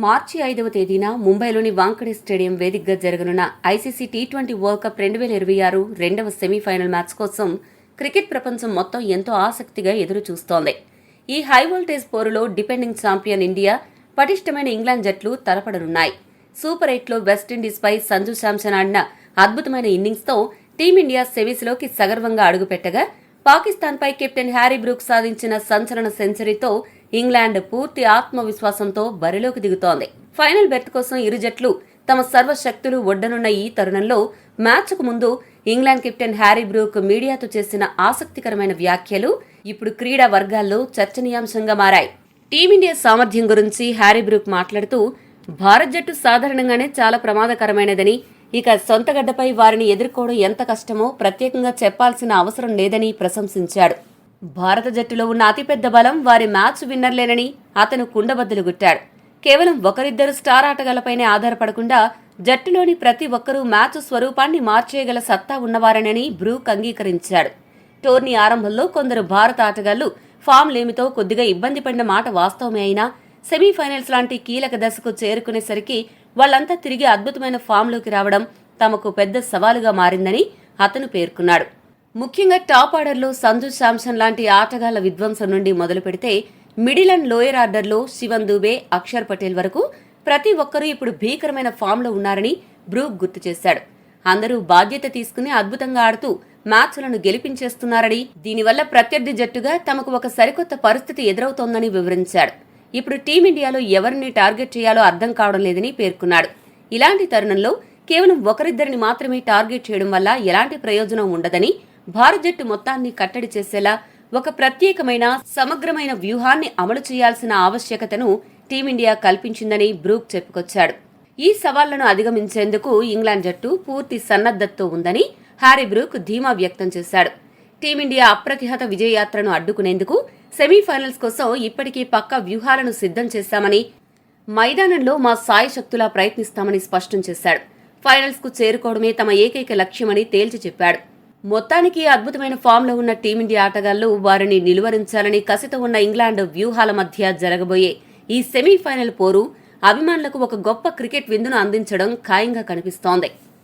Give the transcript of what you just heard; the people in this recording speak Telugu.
మార్చి 5వ తేదీన ముంబైలోని వాంఖడే స్టేడియం వేదికగా జరగనున్న ఐసీసీ టీ20 వరల్డ్ కప్ 2026 రెండవ సెమీఫైనల్ మ్యాచ్ కోసం క్రికెట్ ప్రపంచం మొత్తం ఎంతో ఆసక్తిగా ఎదురు చూస్తోంది. ఈ హై వోల్టేజ్ పోరులో డిపెండింగ్ ఛాంపియన్ ఇండియా, పటిష్టమైన ఇంగ్లాండ్ జట్లు తలపడనున్నాయి. సూపర్ 8లో వెస్టిండీస్పై సంజు శాంసన్ ఆడిన అద్భుతమైన ఇన్నింగ్స్తో టీమిండియా సెమీస్లోకి సగర్వంగా అడుగుపెట్టగా, పాకిస్తాన్పై కెప్టెన్ హ్యారీ బ్రూక్ సాధించిన సంచలన సెంచరీతో ఇంగ్లాండ్ పూర్తి ఆత్మవిశ్వాసంతో బరిలోకి దిగుతోంది. ఫైనల్ బెర్త్ కోసం ఇరు జట్లు తమ సర్వశక్తులు ఒడ్డనున్న ఈ తరుణంలో మ్యాచ్కు ముందు ఇంగ్లాండ్ కెప్టెన్ హ్యారీ బ్రూక్ మీడియాతో చేసిన ఆసక్తికరమైన వ్యాఖ్యలు ఇప్పుడు క్రీడా వర్గాల్లో చర్చనీయాంశంగా మారాయి. టీమిండియా సామర్థ్యం గురించి హ్యారీ బ్రూక్ మాట్లాడుతూ, భారత్ జట్టు సాధారణంగానే చాలా ప్రమాదకరమైనదని, ఇక సొంత గడ్డపై వారిని ఎదుర్కోవడం ఎంత కష్టమో ప్రత్యేకంగా చెప్పాల్సిన అవసరం లేదని ప్రశంసించాడు. భారత జట్టులో ఉన్న అతిపెద్ద బలం వారి మ్యాచ్ విన్నర్లేనని అతను కుండబద్దలు గుట్టాడు. కేవలం ఒకరిద్దరు స్టార్ ఆటగాళ్లపైనే ఆధారపడకుండా జట్టులోని ప్రతి ఒక్కరూ మ్యాచ్ స్వరూపాన్ని మార్చేయగల సత్తా ఉన్నవారనని బ్రూక్ అంగీకరించాడు. టోర్నీ ఆరంభంలో కొందరు భారత ఆటగాళ్లు ఫామ్ లేమితో కొద్దిగా ఇబ్బంది పడిన మాట వాస్తవమే అయినా, సెమీఫైనల్స్ లాంటి కీలక దశకు చేరుకునేసరికి వాళ్లంతా తిరిగి అద్భుతమైన ఫామ్లోకి రావడం తమకు పెద్ద సవాలుగా మారిందని అతను పేర్కొన్నాడు. ముఖ్యంగా టాప్ ఆర్డర్లో సంజు శాంసన్ లాంటి ఆటగాళ్ల విధ్వంసం నుండి మొదలు పెడితే మిడిల్ అండ్ లోయర్ ఆర్డర్లో శివన్ దూబే, అక్షర్ పటేల్ వరకు ప్రతి ఒక్కరూ ఇప్పుడు భీకరమైన ఫామ్లో ఉన్నారని బ్రూక్ గుర్తు చేశాడు. అందరూ బాధ్యత తీసుకుని అద్భుతంగా ఆడుతూ మ్యాచ్లను గెలిపించేస్తున్నారని, దీనివల్ల ప్రత్యర్థి జట్టుగా తమకు ఒక సరికొత్త పరిస్థితి ఎదురవుతోందని వివరించాడు. ఇప్పుడు టీమిండియాలో ఎవరిని టార్గెట్ చేయాలో అర్థం కావడం లేదని పేర్కొన్నాడు. ఇలాంటి తరుణంలో కేవలం ఒకరిద్దరిని మాత్రమే టార్గెట్ చేయడం వల్ల ఎలాంటి ప్రయోజనం ఉండదని, భారత జట్టు మొత్తాన్ని కట్టడి చేసేలా ఒక ప్రత్యేకమైన సమగ్రమైన వ్యూహాన్ని అమలు చేయాల్సిన ఆవశ్యకతను టీమిండియా కల్పించిందని బ్రూక్ చెప్పుకొచ్చాడు. ఈ సవాళ్లను అధిగమించేందుకు ఇంగ్లాండ్ జట్టు పూర్తి సన్నద్ధతతో ఉందని హ్యారీ బ్రూక్ ధీమా వ్యక్తం చేశాడు. టీమిండియా అప్రతిహత విజయయాత్రను అడ్డుకునేందుకు సెమీఫైనల్స్ కోసం ఇప్పటికీ పక్కా వ్యూహాలను సిద్ధం చేశామని, మైదానంలో మా సాయశక్తులా ప్రయత్నిస్తామని స్పష్టం చేశాడు. ఫైనల్స్ కు చేరుకోవడమే తమ ఏకైక లక్ష్యమని తేల్చి చెప్పాడు. మొత్తానికి అద్భుతమైన ఫామ్లో ఉన్న టీమిండియా ఆటగాళ్లు వారిని నిలువరించాలని కసితో ఉన్న ఇంగ్లాండ్ వ్యూహాల మధ్య జరగబోయే ఈ సెమీఫైనల్ పోరు అభిమానులకు ఒక గొప్ప క్రికెట్ విందును అందించడం ఖాయంగా కనిపిస్తోంది.